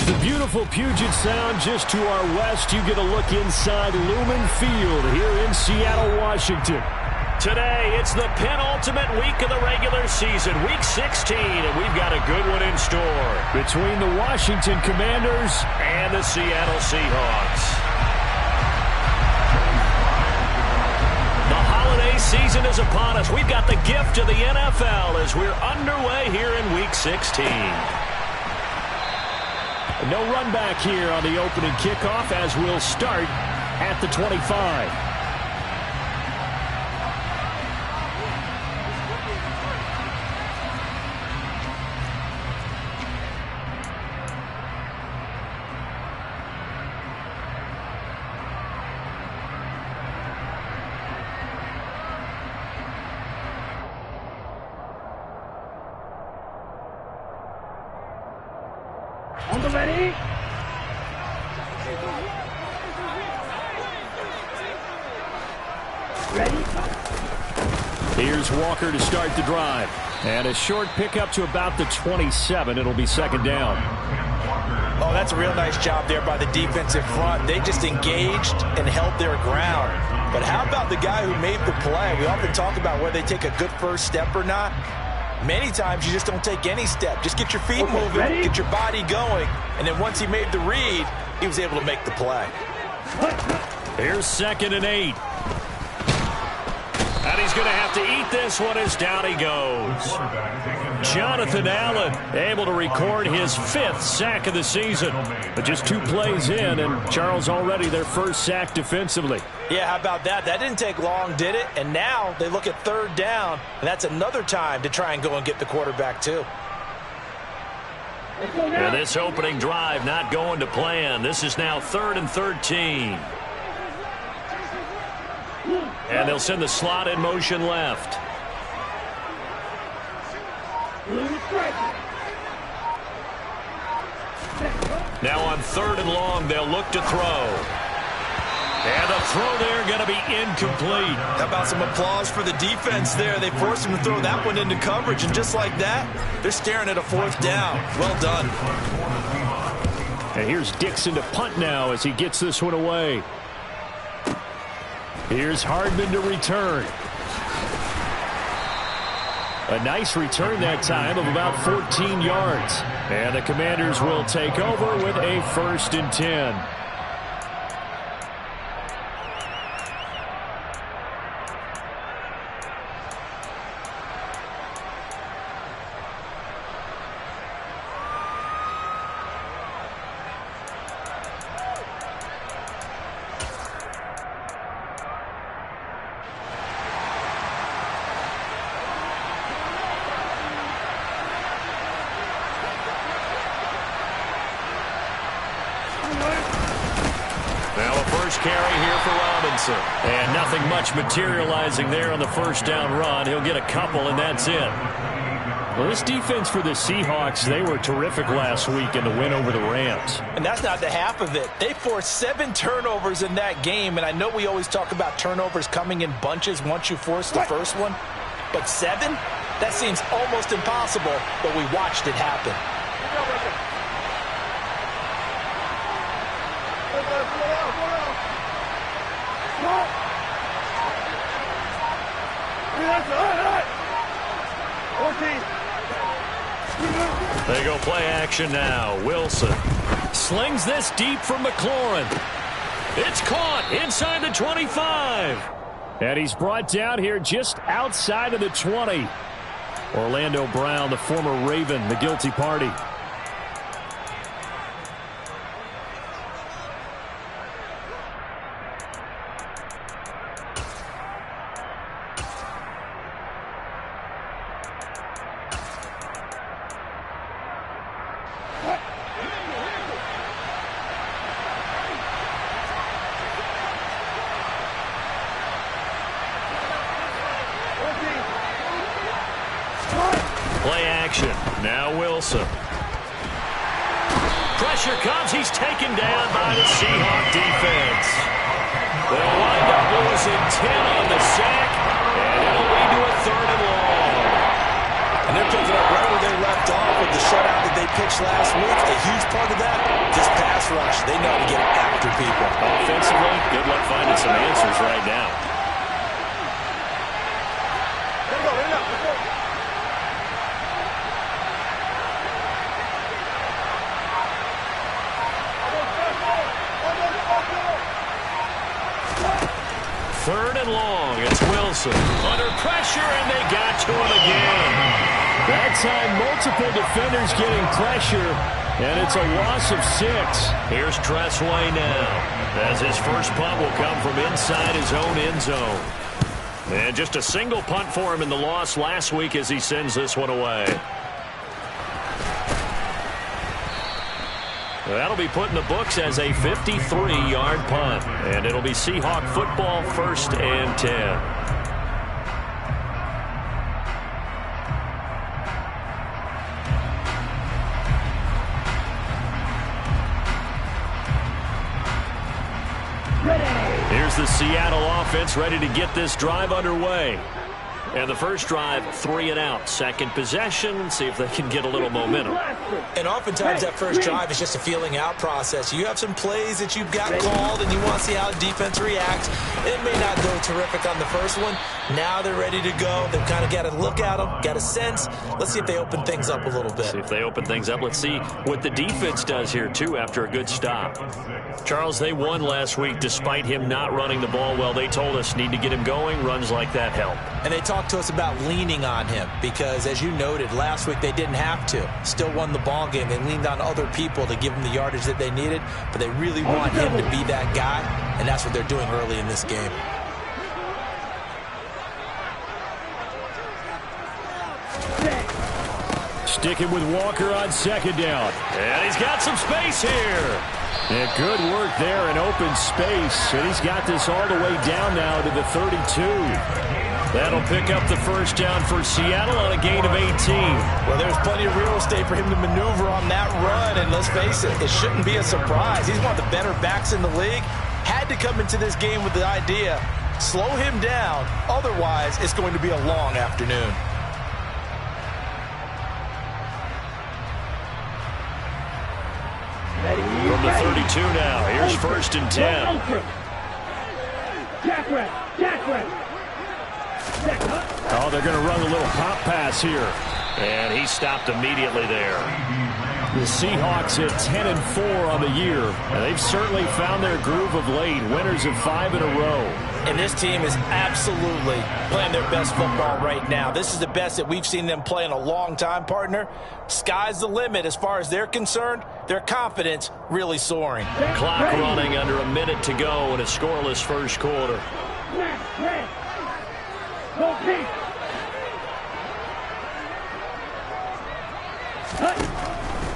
the beautiful Puget Sound just to our west. You get a look inside Lumen Field here in Seattle, Washington. Today, it's the penultimate week of the regular season, week 16, and we've got a good one in store. Between the Washington Commanders and the Seattle Seahawks. The holiday season is upon us. We've got the gift of the NFL as we're underway here in week 16. No run back here on the opening kickoff as we'll start at the 25. Ready? Here's Walker to start the drive. And a short pickup to about the 27. It'll be second down. Oh, that's a real nice job there by the defensive front. They just engaged and held their ground. But how about the guy who made the play? We often talk about whether they take a good first step or not. Many times you just don't take any step. Just get your feet moving, get your body going, and then once he made the read, he was able to make the play. Here's 2nd and 8. And he's going to have to eat this one as down he goes. Jonathan Allen able to record his 5th sack of the season. But just 2 plays in, and Charles already their first sack defensively. Yeah, how about that? That didn't take long, did it? And now they look at 3rd down, and that's another time to try and go and get the quarterback too. And this opening drive not going to plan. This is now 3rd and 13. And they'll send the slot in motion left. Now on 3rd and long, they'll look to throw. And the throw there going to be incomplete. How about some applause for the defense there? They forced him to throw that one into coverage, and just like that, they're staring at a 4th down. Well done. And here's Dixon to punt now as he gets this one away. Here's Hardman to return. A nice return that time of about 14 yards. And the Commanders will take over with a 1st and 10. Carry here for Robinson. And nothing much materializing there on the 1st down run. He'll get a couple, and that's it. Well, this defense for the Seahawks, they were terrific last week in the win over the Rams. And that's not the half of it. They forced 7 turnovers in that game, and I know we always talk about turnovers coming in bunches once you force the first one. But 7? That seems almost impossible, but we watched it happen. They go play action now. Wilson slings this deep from McLaurin. It's caught inside the 25. And he's brought down here just outside of the 20. Orlando Brown, the former Raven, the guilty party. Play action. Now Wilson. Pressure comes. He's taken down by the Seahawk defense. They'll wind up losing 10 on the sack, and it'll lead to a 3rd and long. And they're picking up right where they left off with the shutout that they they pitched last week, a huge part of that, this pass rush. They know how to get after people. Offensively, good luck finding some answers right now. Third and long. It's Wilson. Under pressure, and they got to him again. That time, multiple defenders getting pressure, and it's a loss of 6. Here's Tressway now, as his first punt will come from inside his own end zone. And just a single punt for him in the loss last week as he sends this one away. That'll be put in the books as a 53-yard punt. And it'll be Seahawk football, 1st and 10. Here's the Seattle offense ready to get this drive underway. And the first drive, 3 and out. Second possession, see if they can get a little momentum. And oftentimes that first drive is just a feeling out process. You have some plays that you've got called and you want to see how the defense reacts. It may not go terrific on the first one. Now they're ready to go. They've kind of got to look at them, got a sense. Let's see if they open things up a little bit. See if they open things up. Let's see what the defense does here, too, after a good stop. Charles, they won last week despite him not running the ball well. They told us need to get him going. Runs like that help. And they talked to us about leaning on him because, as you noted, last week they didn't have to. Still won the ball game. They leaned on other people to give them the yardage that they needed, but they really want him to be that guy, and that's what they're doing early in this game. Sticking with Walker on second down. And he's got some space here. And good work there in open space. And he's got this all the way down now to the 32. That'll pick up the first down for Seattle on a gain of 18. Well, there's plenty of real estate for him to maneuver on that run. And let's face it, it shouldn't be a surprise. He's one of the better backs in the league. Had to come into this game with the idea, slow him down. Otherwise, it's going to be a long afternoon. From the 32 now, here's 1st and 10. Oh, they're going to run a little pop pass here. And he stopped immediately there. The Seahawks at 10-4 on the year. And they've certainly found their groove of late. Winners of 5 in a row. And this team is absolutely playing their best football right now. This is the best that we've seen them play in a long time, partner. Sky's the limit as far as they're concerned. Their confidence really soaring. Clock running under a minute to go in a scoreless first quarter.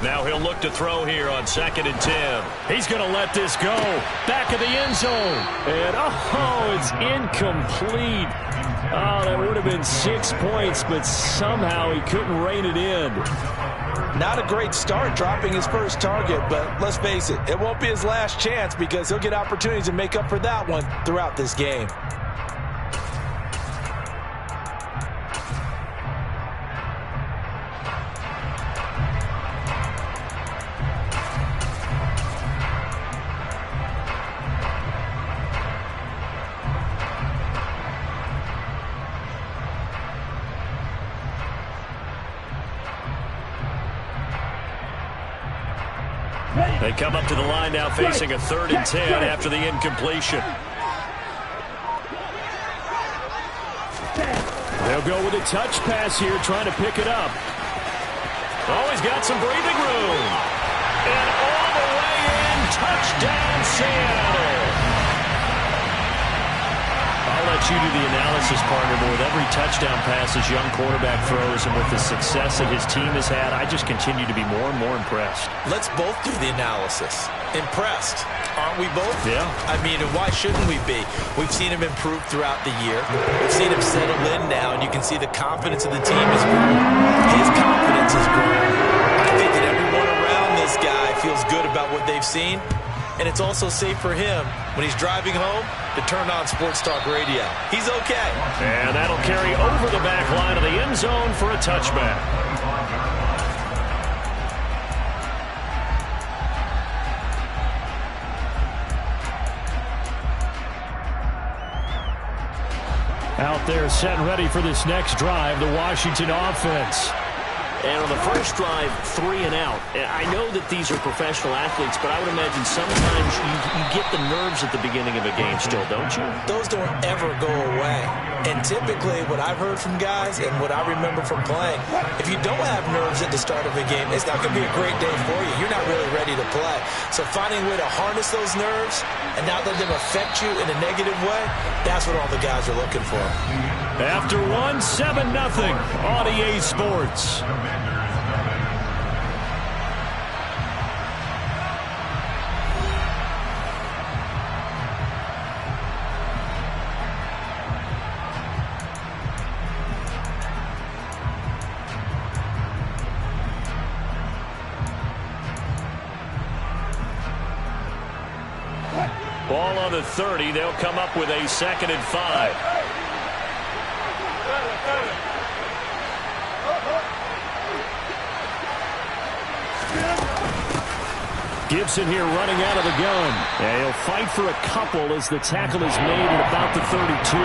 Now he'll look to throw here on 2nd and 10. He's going to let this go. Back of the end zone. And, oh, it's incomplete. Oh, that would have been 6 points, but somehow he couldn't rein it in. Not a great start dropping his first target, but let's face it, it won't be his last chance because he'll get opportunities to make up for that one throughout this game. They come up to the line now facing a 3rd and 10 after the incompletion. They'll go with a touch pass here, trying to pick it up. Oh, he's got some breathing room. And all the way in, touchdown Seattle. I'll let you do the analysis, partner, but with every touchdown pass this young quarterback throws and with the success that his team has had, I just continue to be more and more impressed. Let's both do the analysis. Impressed, aren't we both? Yeah. I mean, and why shouldn't we be? We've seen him improve throughout the year. We've seen him settle in now, and you can see the confidence of the team is growing. His confidence is growing. I think that everyone around this guy feels good about what they've seen. And it's also safe for him when he's driving home to turn on Sports Talk Radio. He's okay. And that'll carry over the back line of the end zone for a touchback. Out there set and ready for this next drive, the Washington offense. And on the first drive, 3 and out. I know that these are professional athletes, but I would imagine sometimes you get the nerves at the beginning of a game still, don't you? Those don't ever go away. And typically what I've heard from guys and what I remember from playing, if you don't have nerves at the start of a game, it's not going to be a great day for you. You're not really ready to play. So finding a way to harness those nerves and not let them affect you in a negative way, that's what all the guys are looking for. After 7-0 on EA Sports. Ball on the 30. They'll come up with a 2nd and 5. Gibson here running out of the gun. And he'll fight for a couple as the tackle is made at about the 32.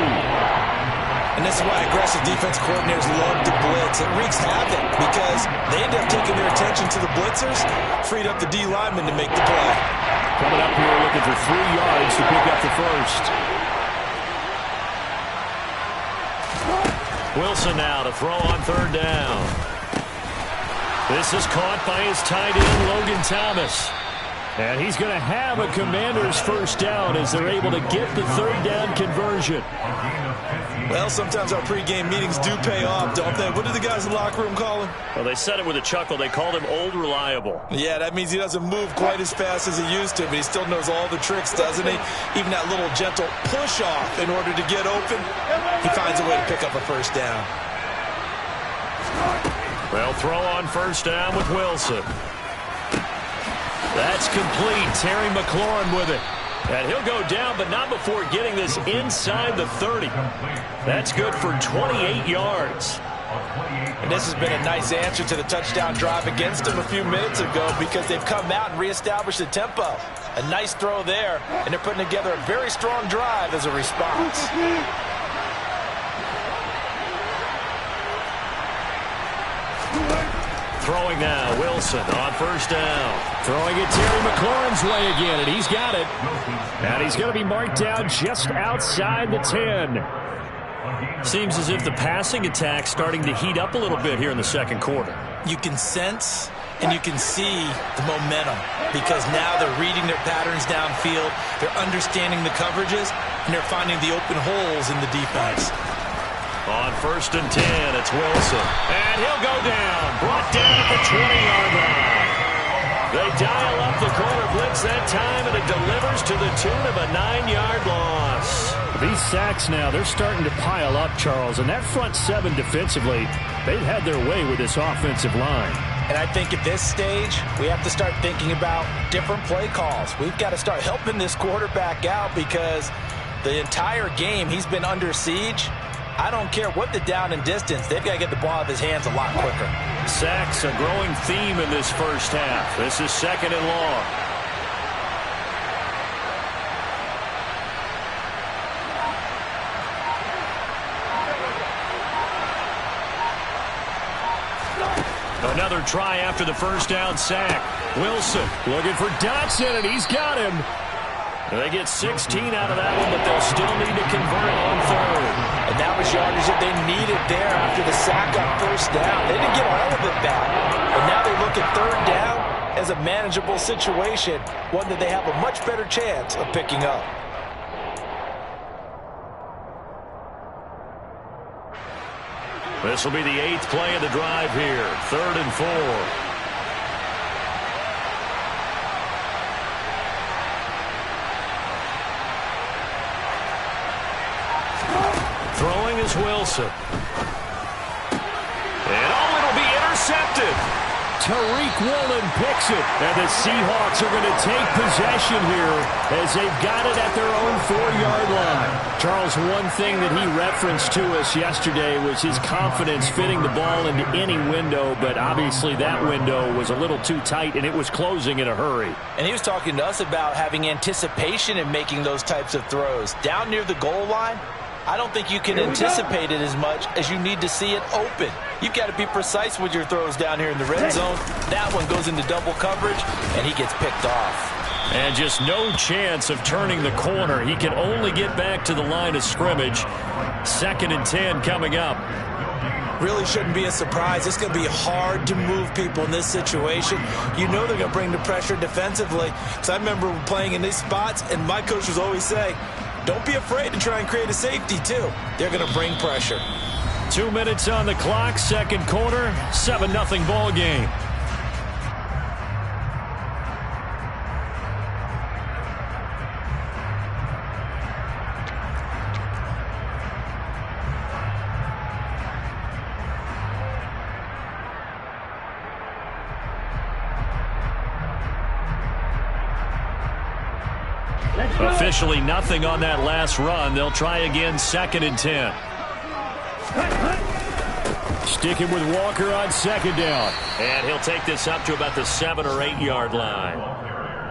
And this is why aggressive defense coordinators love to blitz. It wreaks havoc because they end up taking their attention to the blitzers, freed up the D lineman to make the play. Coming up here looking for 3 yards to pick up the first. Wilson now to throw on 3rd down. This is caught by his tight end, Logan Thomas. And he's going to have a Commander's first down as they're able to get the 3rd down conversion. Well, sometimes our pregame meetings do pay off, don't they? What did the guys in the locker room call him? Well, they said it with a chuckle. They called him Old Reliable. Yeah, that means he doesn't move quite as fast as he used to, but he still knows all the tricks, doesn't he? Even that little gentle push-off in order to get open, he finds a way to pick up a first down. They'll throw on 1st down with Wilson. That's complete. Terry McLaurin with it. And he'll go down, but not before getting this inside the 30. That's good for 28 yards. And this has been a nice answer to the touchdown drive against them a few minutes ago because they've come out and reestablished the tempo. A nice throw there, and they're putting together a very strong drive as a response. Throwing now, Wilson on 1st down. Throwing it Terry McLaurin's way again, and he's got it. And he's going to be marked down just outside the 10. Seems as if the passing attack's starting to heat up a little bit here in the 2nd quarter. You can sense and you can see the momentum because now they're reading their patterns downfield, they're understanding the coverages, and they're finding the open holes in the defense. On 1st and 10, it's Wilson. And he'll go down. Brought down at the 20-yard line. They dial up the corner blitz that time, and it delivers to the tune of a 9-yard loss. These sacks now, they're starting to pile up, Charles. And that front 7 defensively, they've had their way with this offensive line. And I think at this stage, we have to start thinking about different play calls. We've got to start helping this quarterback out because the entire game he's been under siege. I don't care what the down and distance. They've got to get the ball out of his hands a lot quicker. Sacks a growing theme in this first half. This is 2nd and long. Another try after the 1st down sack. Wilson looking for Dotson, and he's got him. They get 16 out of that one, but they'll still need to convert on 3rd. And that was yardage that they needed there after the sack on 1st down. They didn't get all of it back. But now they look at 3rd down as a manageable situation, one that they have a much better chance of picking up. This will be the 8th play of the drive here. 3rd and 4. Throwing is Wilson. And it'll be intercepted. Tariq Woolen picks it. And the Seahawks are going to take possession here as they've got it at their own 4-yard line. Charles, one thing that he referenced to us yesterday was his confidence fitting the ball into any window, but obviously that window was a little too tight, and it was closing in a hurry. And he was talking to us about having anticipation in making those types of throws. Down near the goal line, I don't think you can anticipate it as much as you need to see it open. You've got to be precise with your throws down here in the red zone. That one goes into double coverage, and he gets picked off. And just no chance of turning the corner. He can only get back to the line of scrimmage. 2nd and 10 coming up. Really shouldn't be a surprise. It's going to be hard to move people in this situation. You know they're going to bring the pressure defensively. Because I remember playing in these spots, and my coach was always saying, don't be afraid to try and create a safety, too. They're going to bring pressure. 2 minutes on the clock, second quarter, 7-0 ball game. Officially nothing on that last run. They'll try again, 2nd and 10. Sticking with Walker on 2nd down. And he'll take this up to about the 7 or 8 yard line.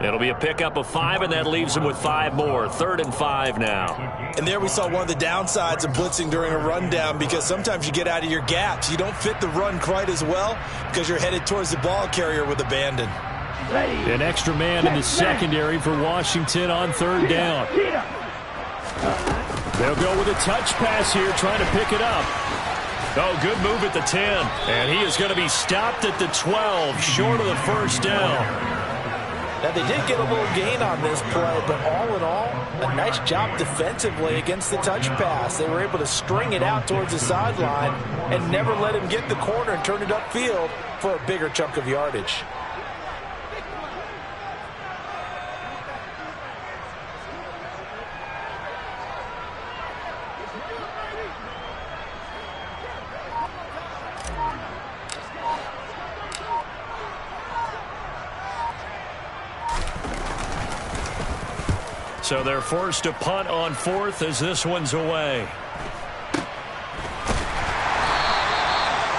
It'll be a pickup of 5, and that leaves him with 5 more. 3rd and 5 now. And there we saw one of the downsides of blitzing during a rundown, because sometimes you get out of your gaps. You don't fit the run quite as well because you're headed towards the ball carrier with abandon. An extra man in the secondary for Washington on 3rd down. They'll go with a touch pass here, trying to pick it up. Oh, good move at the 10. And he is going to be stopped at the 12, short of the 1st down. Now, they did get a little gain on this play, but all in all, a nice job defensively against the touch pass. They were able to string it out towards the sideline and never let him get the corner and turn it upfield for a bigger chunk of yardage. So they're forced to punt on 4th as this one's away.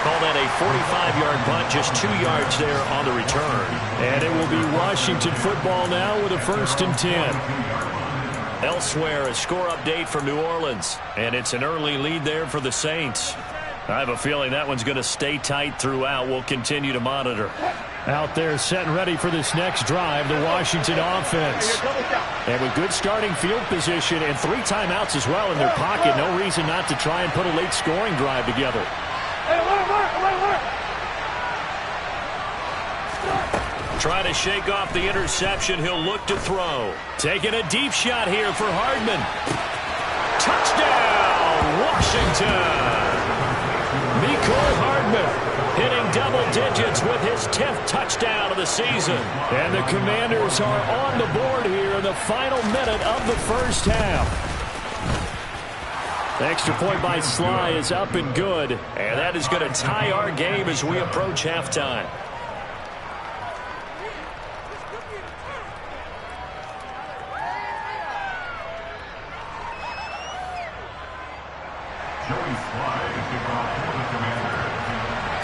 Call that a 45-yard punt, just 2 yards there on the return. And it will be Washington football now with a 1st and 10. Elsewhere, a score update from New Orleans. And it's an early lead there for the Saints. I have a feeling that one's going to stay tight throughout. We'll continue to monitor. Out there set and ready for this next drive, the Washington offense. And with good starting field position and 3 timeouts as well in their pocket, no reason not to try and put a late scoring drive together. Trying to shake off the interception, he'll look to throw. Taking a deep shot here for Hardman. Touchdown, Washington! Mecole Hardman hitting double digits with his 10th touchdown of the season. And the Commanders are on the board here in the final minute of the 1st half. The extra point by Sly is up and good. And that is going to tie our game as we approach halftime.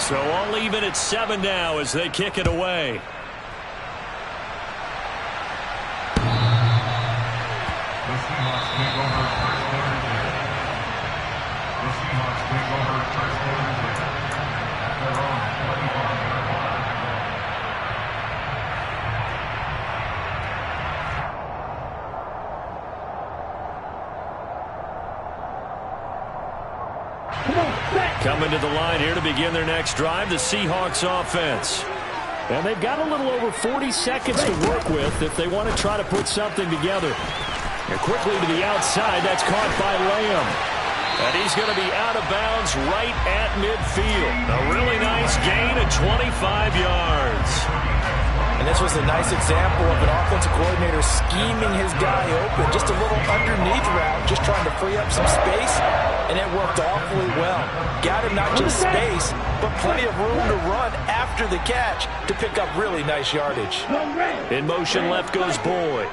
So all even at 7 now as they kick it away. Coming to the line here to begin their next drive, the Seahawks offense. And they've got a little over 40 seconds to work with if they want to try to put something together. And quickly to the outside, that's caught by Lamb. And he's going to be out of bounds right at midfield. A really nice gain of 25 yards. And this was a nice example of an offensive coordinator scheming his guy open. Just a little underneath route, just trying to free up some space, and it worked awfully well. Got him not just space, but plenty of room to run after the catch to pick up really nice yardage. In motion left goes Boyd.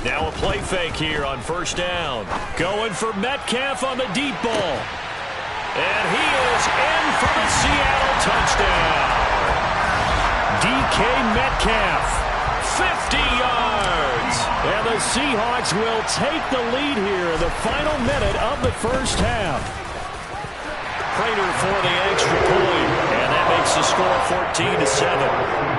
Now a play fake here on 1st down. Going for Metcalf on the deep ball. And he is in for the Seattle touchdown. DK Metcalf, 50 yards. downs. And the Seahawks will take the lead here in the final minute of the first half. Prater for the extra point, and that makes the score 14-7.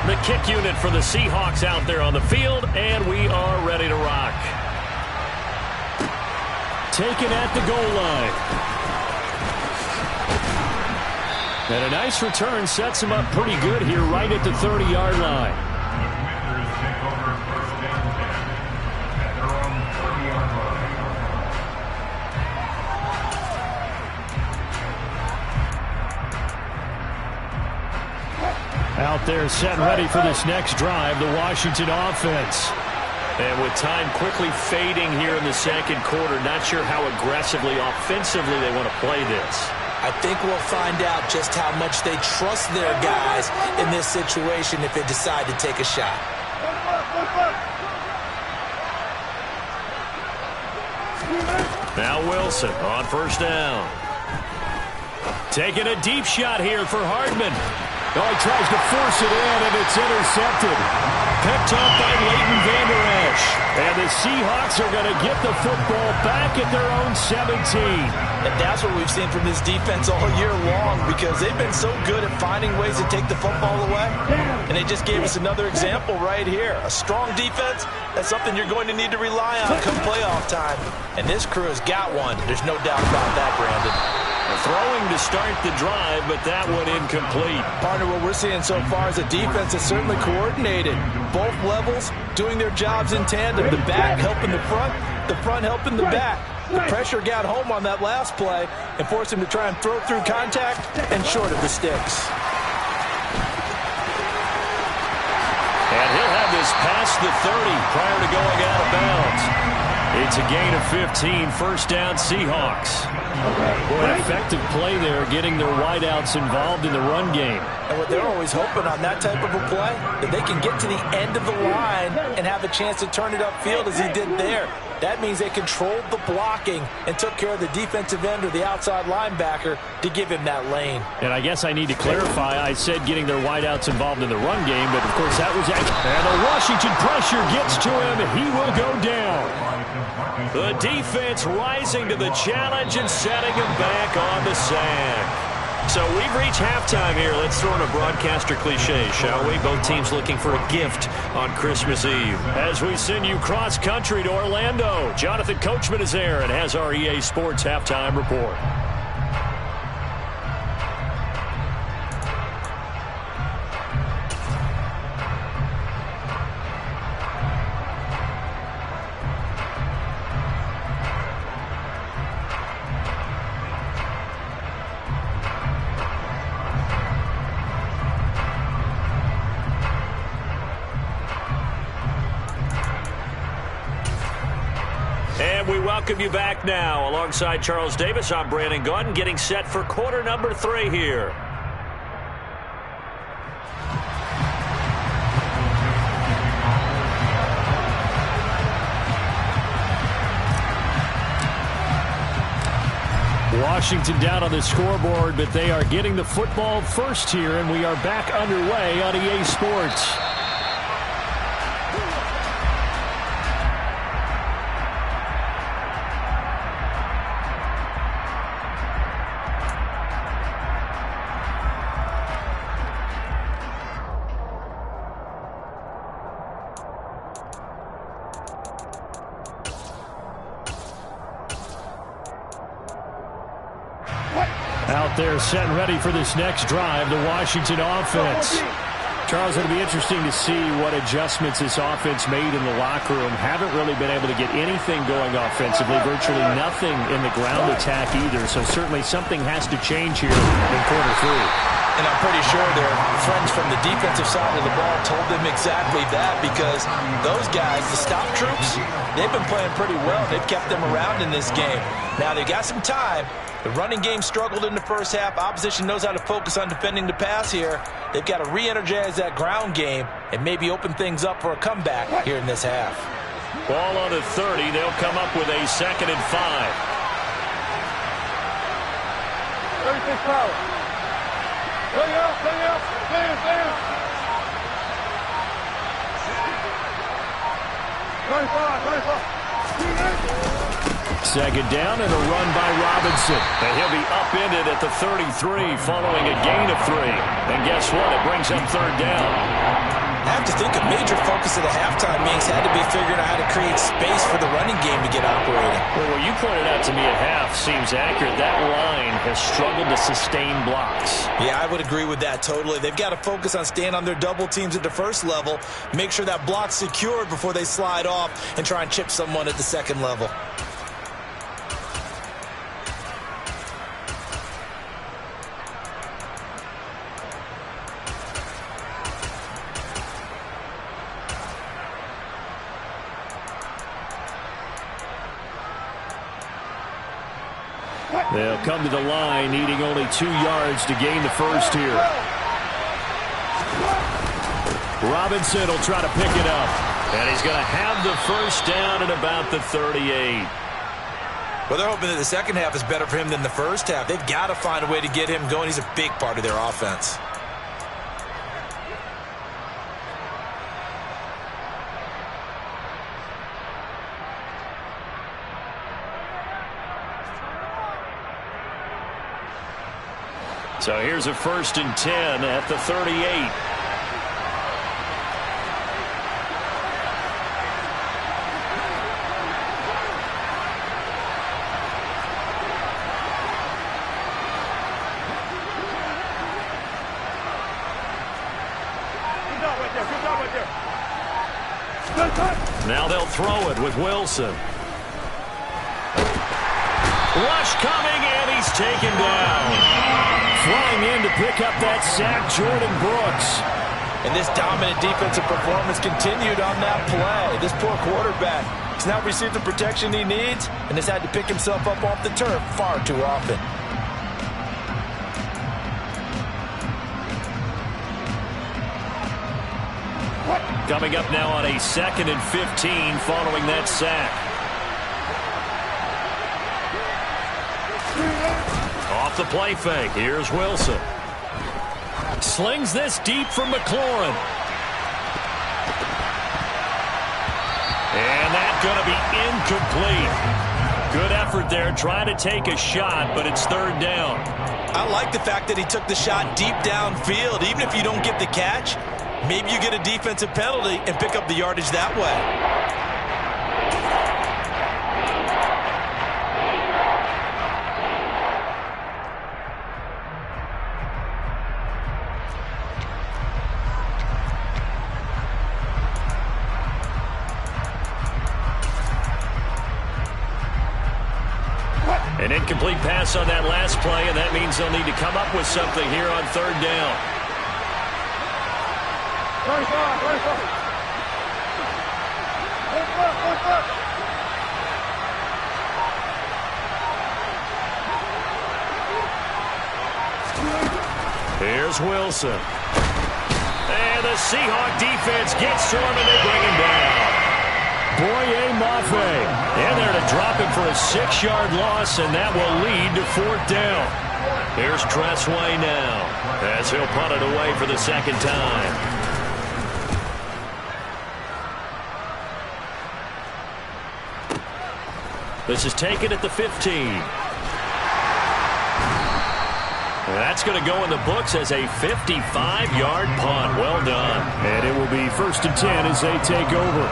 The kick unit for the Seahawks out there on the field, and we are ready to rock. Taken at the goal line. And a nice return sets him up pretty good here right at the 30-yard line. Out there set and ready for this next drive, the Washington offense. And with time quickly fading here in the second quarter, not sure how aggressively, offensively they want to play this. I think we'll find out just how much they trust their guys in this situation if they decide to take a shot. Now Wilson on first down. Taking a deep shot here for Hardman. Oh, he tries to force it in, and it's intercepted. Picked up by Leighton Vander Esch. And the Seahawks are going to get the football back at their own 17. And that's what we've seen from this defense all year long, because they've been so good at finding ways to take the football away. And they just gave us another example right here. A strong defense, that's something you're going to need to rely on come playoff time. And this crew has got one. There's no doubt about that, Brandon. Throwing to start the drive, but that one incomplete. Partner, what we're seeing so far is a defense that's certainly coordinated. Both levels doing their jobs in tandem. The back helping the front helping the back. The pressure got home on that last play and forced him to try and throw through contact and short of the sticks. And he'll have this past the 30 prior to going out of bounds. It's a gain of 15, first down Seahawks. Boy, effective play there, getting their wideouts involved in the run game. And what they're always hoping on that type of a play, that they can get to the end of the line and have a chance to turn it upfield as he did there. That means they controlled the blocking and took care of the defensive end or the outside linebacker to give him that lane. And I guess I need to clarify, I said getting their wideouts involved in the run game, but of course that was... And the Washington pressure gets to him, and he will go down. The defense rising to the challenge and setting him back on the sack. So we've reached halftime here. Let's throw in a broadcaster cliche, shall we? Both teams looking for a gift on Christmas Eve. As we send you cross-country to Orlando, Jonathan Coachman is there and has our EA Sports Halftime Report. And we welcome you back now. Alongside Charles Davis, I'm Brandon Gaudin, getting set for quarter number 3 here. Washington down on the scoreboard, but they are getting the football first here, and we are back underway on EA Sports. Out there set and ready for this next drive, the Washington offense. Charles, it'll be interesting to see what adjustments this offense made in the locker room. Haven't really been able to get anything going offensively, virtually nothing in the ground attack either. So certainly something has to change here in quarter 3. And I'm pretty sure their friends from the defensive side of the ball told them exactly that, because those guys, the stop troops, they've been playing pretty well. They've kept them around in this game. Now they got some time. The running game struggled in the first half. Opposition knows how to focus on defending the pass here. They've got to re-energize that ground game and maybe open things up for a comeback here in this half. Ball on the 30. They'll come up with a 2nd and 5. 36 power. Stay out, stand. 35. Second down and a run by Robinson. And he'll be upended at the 33 following a gain of 3. And guess what? It brings up third down. I have to think a major focus of the halftime meetings had to be figuring out how to create space for the running game to get operating. Well, what you pointed out to me at half seems accurate. That line has struggled to sustain blocks. Yeah, I would agree with that totally. They've got to focus on staying on their double teams at the first level, make sure that block's secured before they slide off and try and chip someone at the second level. They'll come to the line, needing only 2 yards to gain the first here. Robinson will try to pick it up. And he's going to have the first down at about the 38. Well, they're hoping that the second half is better for him than the first half. They've got to find a way to get him going. He's a big part of their offense. So here's a 1st and 10 at the 38. Now they'll throw it with Wilson. Rush coming, and he's taken down. Flying in to pick up that sack, Jordan Brooks. And this dominant defensive performance continued on that play. This poor quarterback has now received the protection he needs and has had to pick himself up off the turf far too often. Coming up now on a 2nd and 15 following that sack. Off the play fake. Here's Wilson. Slings this deep from McLaurin. And that's going to be incomplete. Good effort there trying to take a shot, but it's third down. I like the fact that he took the shot deep downfield. Even if you don't get the catch, maybe you get a defensive penalty and pick up the yardage that way. An incomplete pass on that last play, and that means they'll need to come up with something here on third down. 35. Here's Wilson. And the Seahawk defense gets to him, and they bring him down. Boye Mafe in there to drop him for a 6-yard loss, and that will lead to fourth down. Here's Tressway now as he'll punt it away for the second time. This is taken at the 15. And that's going to go in the books as a 55-yard punt. Well done. And it will be 1st and 10 as they take over.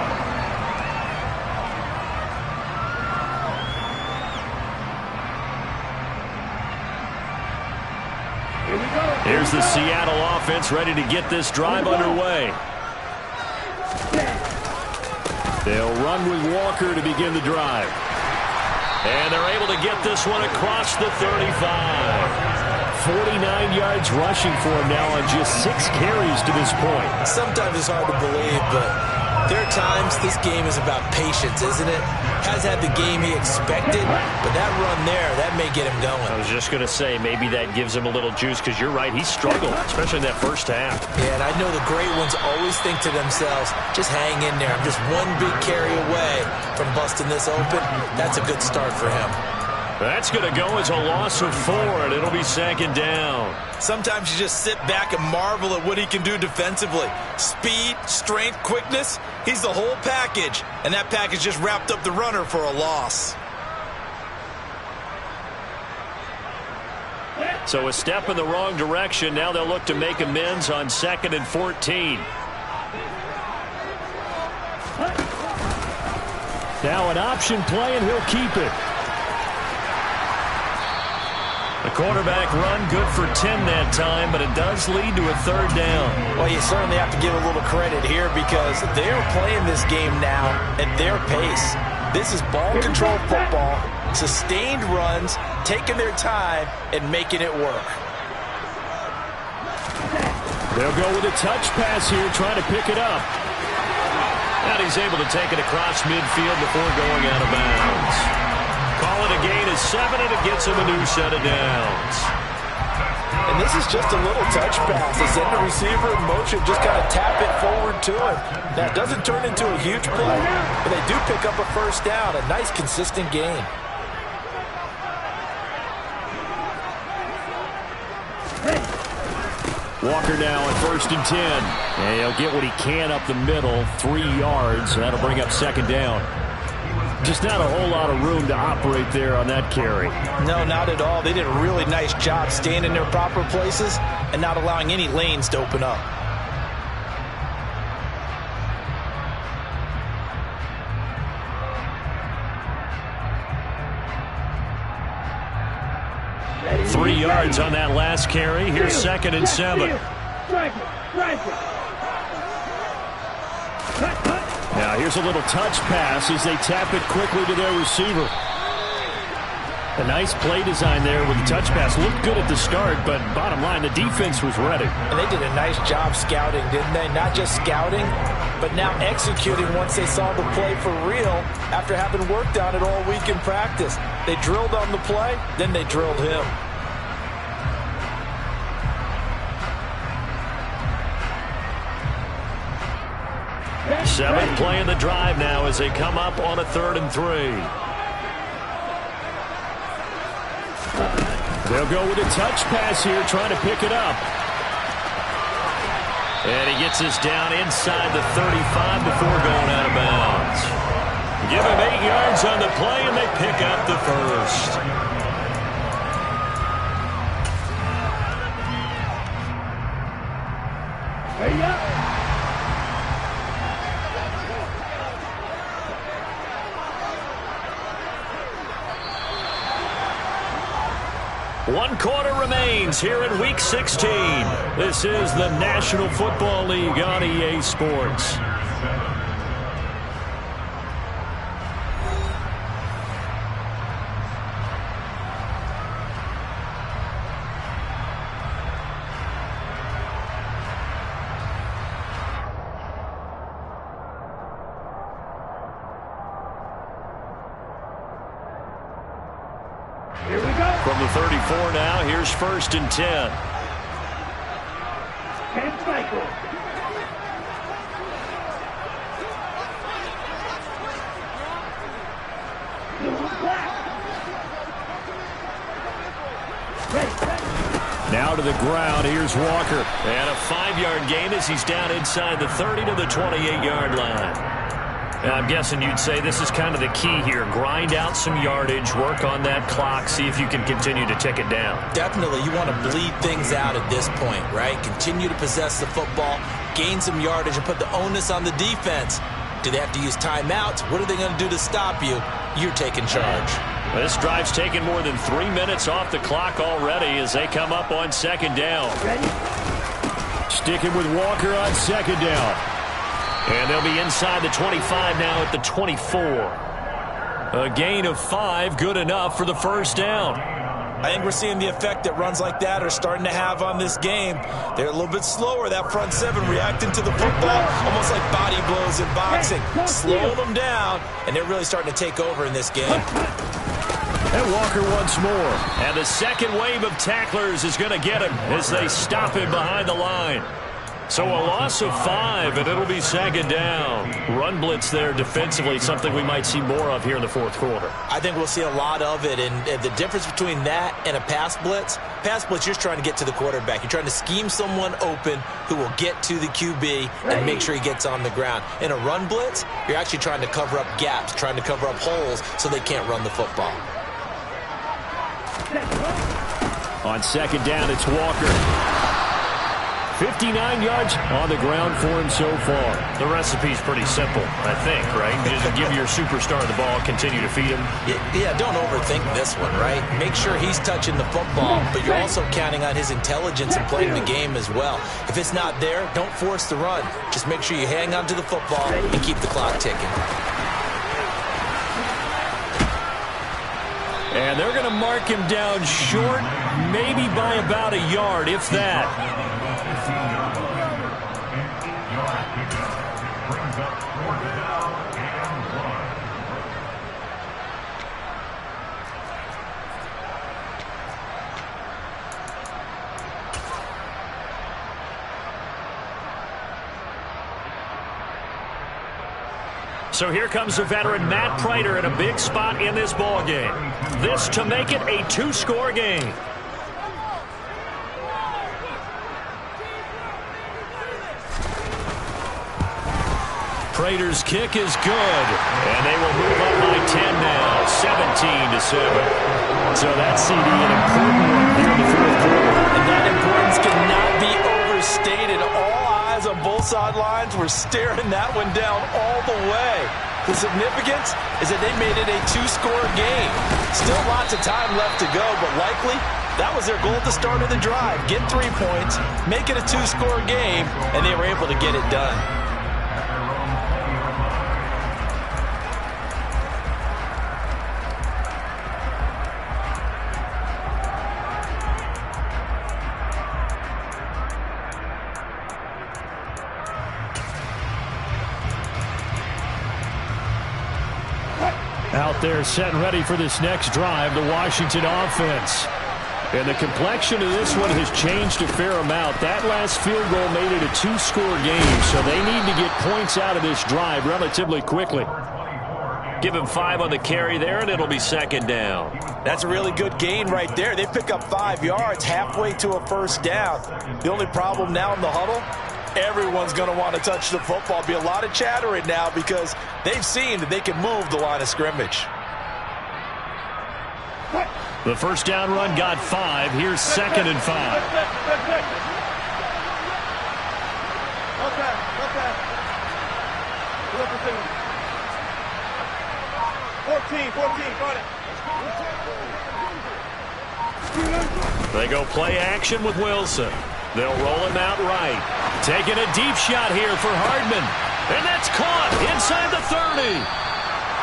Here's the Seattle offense ready to get this drive underway. They'll run with Walker to begin the drive. And they're able to get this one across the 35. 49 yards rushing for him now on just 6 carries to this point. Sometimes it's hard to believe, but there are times this game is about patience, isn't it? Has had the game he expected, but that run there, that may get him going. I was just going to say, maybe that gives him a little juice, because you're right, he struggled, especially in that first half. Yeah, and I know the great ones always think to themselves, just hang in there. I'm just one big carry away from busting this open. That's a good start for him. That's going to go as a loss of 4, and it'll be second down. Sometimes you just sit back and marvel at what he can do defensively. Speed, strength, quickness, he's the whole package. And that package just wrapped up the runner for a loss. So a step in the wrong direction. Now they'll look to make amends on 2nd and 14. Now an option play, and he'll keep it. The quarterback run good for 10 that time, but it does lead to a 3rd down. Well, you certainly have to give a little credit here because they're playing this game now at their pace. This is ball control football, sustained runs, taking their time, and making it work. They'll go with a touch pass here, trying to pick it up. And he's able to take it across midfield before going out of bounds. Call it a gain of 7, and it gets him a new set of downs. And this is just a little touch pass. They send the receiver in motion, just kind of tap it forward to him. That doesn't turn into a huge play, but they do pick up a 1st down, a nice consistent gain. Walker now at 1st and 10. And he'll get what he can up the middle, 3 yards. That'll bring up 2nd down. Just not a whole lot of room to operate there on that carry. No, not at all. They did a really nice job staying in their proper places and not allowing any lanes to open up. Ready, 3 yards on that last carry. Here's 2nd and 7. Now here's a little touch pass as they tap it quickly to their receiver. A nice play design there with the touch pass. Looked good at the start, but bottom line, the defense was ready. And they did a nice job scouting, didn't they? Not just scouting, but now executing once they saw the play for real after having worked on it all week in practice. They drilled on the play, then they drilled him. Seventh play in the drive now as they come up on a 3rd and 3. They'll go with a touch pass here, trying to pick it up. And he gets this down inside the 35 before going out of bounds. Give him 8 yards on the play, and they pick up the 1st. One quarter remains here in Week 16. This is the National Football League on EA Sports. From the 34 now, here's 1st and 10. Now to the ground, here's Walker. And a 5-yard gain as he's down inside the 30 to the 28-yard line. I'm guessing you'd say this is kind of the key here. Grind out some yardage, work on that clock, see if you can continue to tick it down. Definitely, you want to bleed things out at this point, right? Continue to possess the football, gain some yardage, and put the onus on the defense. Do they have to use timeouts? What are they going to do to stop you? You're taking charge. This drive's taken more than 3 minutes off the clock already as they come up on 2nd down. Sticking with Walker on 2nd down. And they'll be inside the 25 now at the 24. A gain of 5, good enough for the 1st down. I think we're seeing the effect that runs like that are starting to have on this game. They're a little bit slower, that front 7, reacting to the football, almost like body blows in boxing. Slow them down, and they're really starting to take over in this game. And Walker once more. And the second wave of tacklers is going to get him as they stop him behind the line. So a loss of 5, and it'll be second down. Run blitz there defensively, something we might see more of here in the fourth quarter. I think we'll see a lot of it, and the difference between that and a pass blitz, you're trying to get to the quarterback. You're trying to scheme someone open who will get to the QB and make sure he gets on the ground. In a run blitz, you're actually trying to cover up gaps, trying to cover up holes so they can't run the football. On second down, it's Walker. 59 yards on the ground for him so far. The recipe's pretty simple, I think, right? Just give your superstar the ball, continue to feed him. Yeah, don't overthink this one, right? Make sure he's touching the football, but you're also counting on his intelligence and playing the game as well. If it's not there, don't force the run. Just make sure you hang on to the football and keep the clock ticking. And they're going to mark him down short, maybe by about a yard, if that. So here comes the veteran Matt Prater in a big spot in this ball game. This to make it a 2-score game. Prater's kick is good, and they will move up by 10 now, 17-7. So that CD an important one here in the fourth quarter. And that importance cannot be overstated. All eyes on both sidelines were staring that one down all the way. The significance is that they made it a 2-score game. Still lots of time left to go, but likely that was their goal at the start of the drive. Get 3 points, make it a 2-score game, and they were able to get it done. Out there set and ready for this next drive, the Washington offense. And the complexion of this one has changed a fair amount. That last field goal made it a 2-score game, so they need to get points out of this drive relatively quickly. Give him 5 on the carry there, and it'll be second down. That's a really good gain right there. They pick up 5 yards halfway to a first down. The only problem now in the huddle, everyone's going to want to touch the football. Be a lot of chattering now because they've seen that they can move the line of scrimmage. The first down run got 5. Here's second and 5. Okay. 14, got it. They go play action with Wilson. They'll roll him out right. Taking a deep shot here for Hardman. And that's caught inside the 30.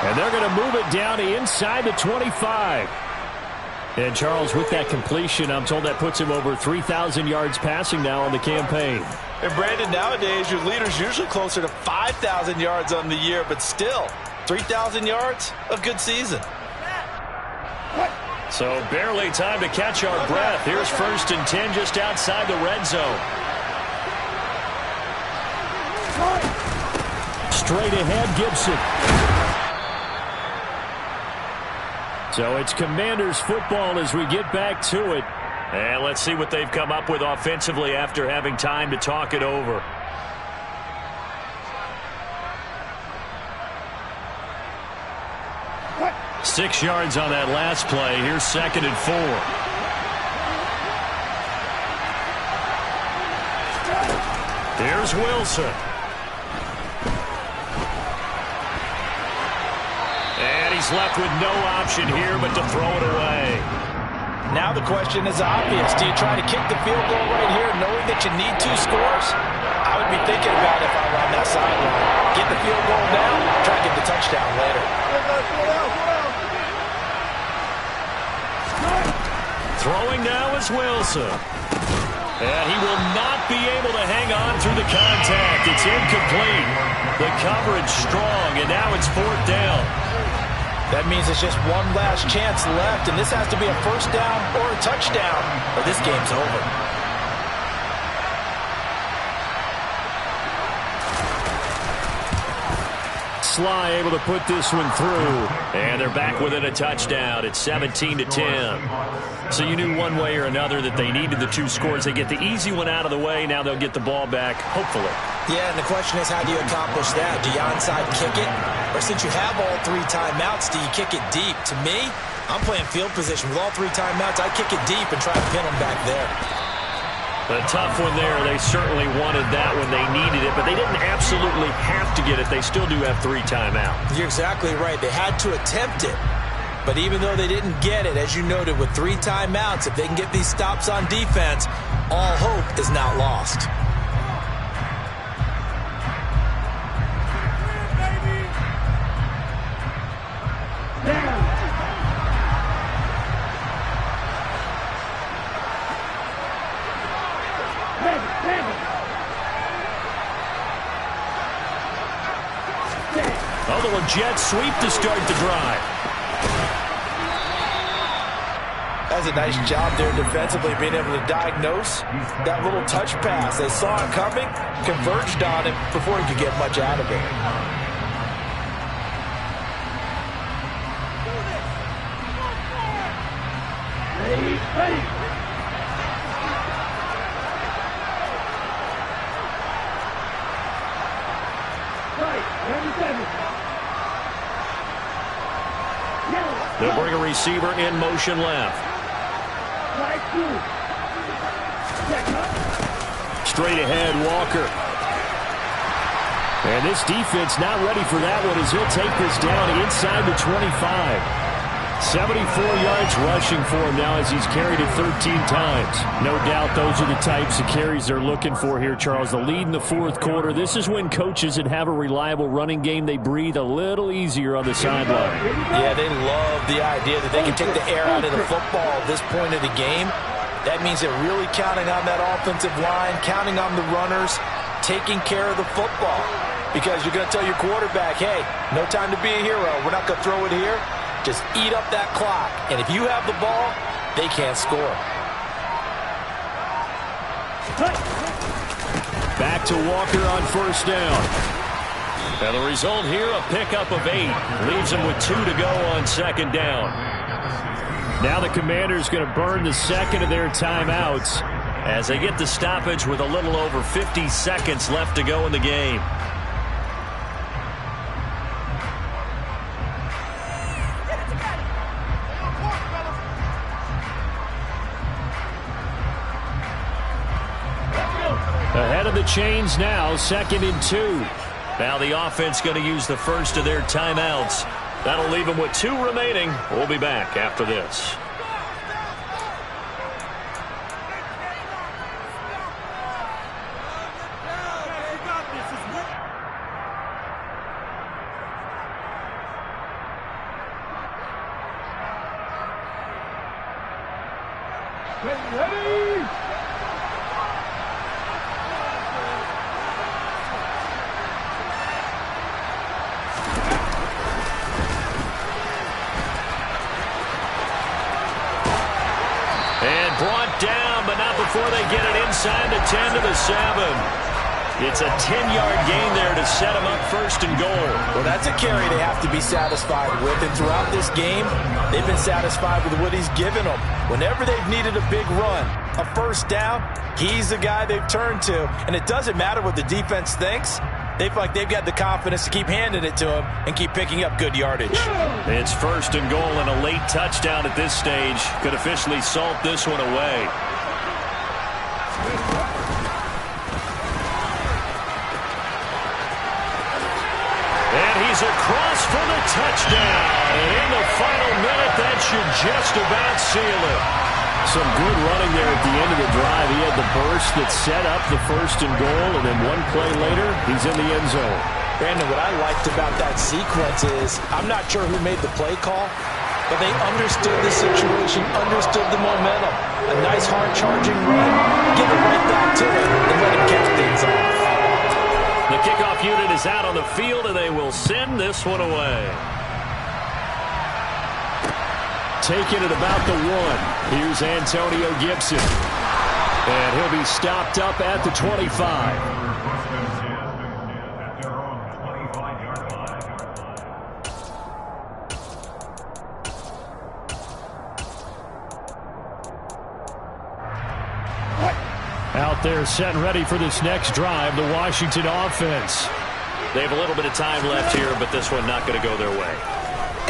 And they're going to move it down inside the 25. And Charles, with that completion, I'm told that puts him over 3,000 yards passing now on the campaign. And Brandon, nowadays your leader's usually closer to 5,000 yards on the year, but still, 3,000 yards, a good season. So barely time to catch our breath. Here's first and 10 just outside the red zone. Straight ahead, Gibson. So it's Commanders football as we get back to it. And let's see what they've come up with offensively after having time to talk it over. Six yards on that last play. Here's second and 4. Here's Wilson. And he's left with no option here but to throw it away. Now the question is obvious. Do you try to kick the field goal right here knowing that you need 2 scores? I would be thinking about it if I were on that sideline. Get the field goal now, try to get the touchdown later. Throwing now is Wilson. And he will not be able to hang on through the contact. It's incomplete. The coverage strong, and now it's 4th down. That means it's just one last chance left, and this has to be a first down or a touchdown, or this game's over. Sly able to put this one through. And they're back within a touchdown. It's 17-10. So you knew one way or another that they needed the 2 scores. They get the easy one out of the way. Now they'll get the ball back, hopefully. Yeah, and the question is, how do you accomplish that? Do you onside kick it? Or since you have all 3 timeouts, do you kick it deep? To me, I'm playing field position. With all 3 timeouts, I kick it deep and try to pin them back there. A tough one there. They certainly wanted that when they needed it, but they didn't absolutely have to get it. They still do have 3 timeouts. You're exactly right. They had to attempt it. But even though they didn't get it, as you noted, with 3 timeouts, if they can get these stops on defense, all hope is not lost. Oh, the jet sweep to start the drive. That's a nice job there defensively, being able to diagnose that little touch pass. They saw it coming, converged on him before he could get much out of it. They'll bring a receiver in motion left. Straight ahead, Walker. And this defense not ready for that one as he'll take this down inside the 25. 74 yards rushing for him now as he's carried it 13 times. No doubt those are the types of carries they're looking for here, Charles. The lead in the 4th quarter. This is when coaches that have a reliable running game, they breathe a little easier on the sideline. Yeah, they love the idea that they can take the air out of the football at this point of the game. That means they're really counting on that offensive line, counting on the runners, taking care of the football. Because you're going to tell your quarterback, hey, no time to be a hero. We're not going to throw it here. Just eat up that clock. And if you have the ball, they can't score. Back to Walker on 1st down. And the result here, a pickup of 8. Leaves them with 2 to go on 2nd down. Now the Commanders going to burn the 2nd of their timeouts as they get the stoppage with a little over 50 seconds left to go in the game. Ahead of the chains now, 2nd and 2. Now the offense going to use the 1st of their timeouts. That'll leave them with 2 remaining. We'll be back after this. Ready? Brought down, but not before they get it inside the 10 to the 7. It's a 10-yard gain there to set them up 1st and goal. Well, that's a carry they have to be satisfied with. And throughout this game, they've been satisfied with what he's given them. Whenever they've needed a big run, a 1st down, he's the guy they've turned to. And it doesn't matter what the defense thinks. They feel like they've got the confidence to keep handing it to him and keep picking up good yardage. It's 1st and goal and a late touchdown at this stage. Could officially salt this one away. And he's across for the touchdown. And in the final minute, that should just about seal it. Some good running there at the end of the drive. He had the burst that set up the 1st and goal, and then one play later, he's in the end zone. Brandon, what I liked about that sequence is I'm not sure who made the play call, but they understood the situation, understood the momentum. A nice hard-charging run, give it right back to him, and let him catch things off. The kickoff unit is out on the field, and they will send this one away. Taking it about the 1. Here's Antonio Gibson. And he'll be stopped up at the 25. out there setting ready for this next drive, the Washington offense. They have a little bit of time left here, but this one not going to go their way.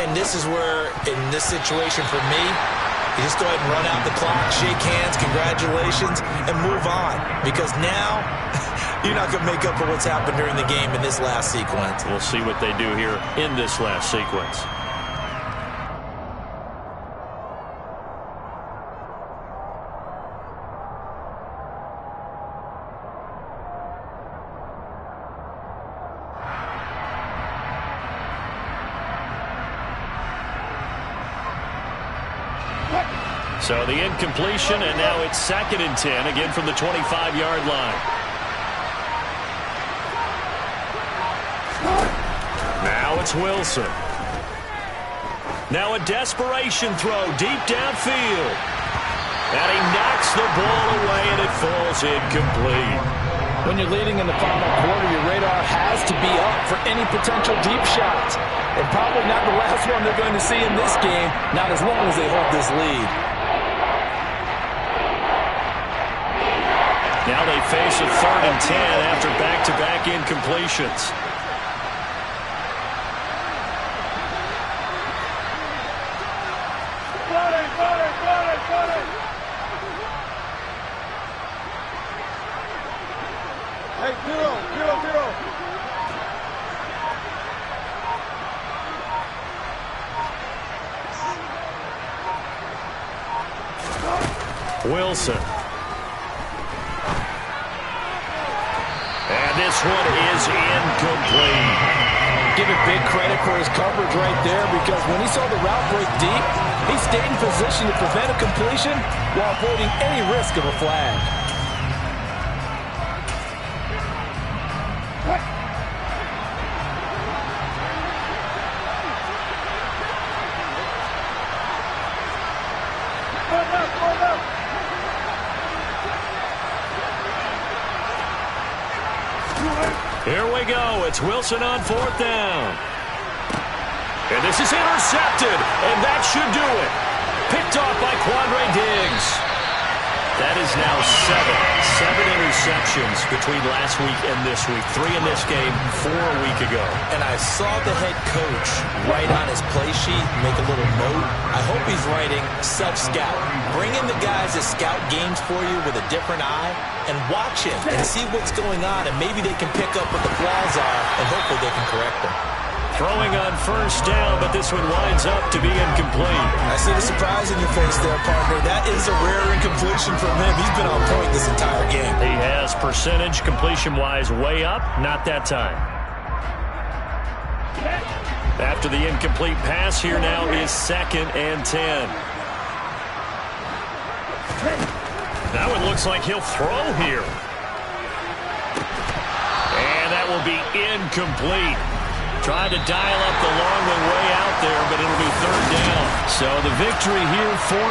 And this is where, in this situation for me, you just go ahead and run out the clock, shake hands, congratulations, and move on. Because now, you're not going to make up for what's happened during the game in this last sequence. We'll see what they do here in this last sequence. So the incompletion, and now it's 2nd and 10, again from the 25-yard line. Now it's Wilson. Now a desperation throw deep downfield. And he knocks the ball away, and it falls incomplete. When you're leading in the final quarter, your radar has to be up for any potential deep shots. And probably not the last one they're going to see in this game, not as long as they hold this lead. Now they face a 3rd and 10 after back-to-back incompletions. Hey, 0-0-0. Wilson. And this one is incomplete. Give it big credit for his coverage right there, because when he saw the route break deep, he stayed in position to prevent a completion while avoiding any risk of a flag. Here we go. It's Wilson on 4th down. And this is intercepted, and that should do it. Picked off by Quandre Diggs. That is now 7 interceptions between last week and this week. 3 in this game, 4 a week ago. And I saw the head coach write on his play sheet, make a little note. I hope he's writing self-scout. Bring in the guys that scout games for you with a different eye and watch him and see what's going on, and maybe they can pick up what the flaws are, and hopefully they can correct them. Throwing on 1st down, but this one winds up to be incomplete. I see the surprise in your face there, partner. That is a rare incompletion from him. He's been on point this entire game. He has percentage completion-wise way up, not that time. After the incomplete pass, here now is 2nd and 10. That one looks like he'll throw here. And that will be incomplete. Tried to dial up the long one way out there, but it'll be 3rd down. So the victory here for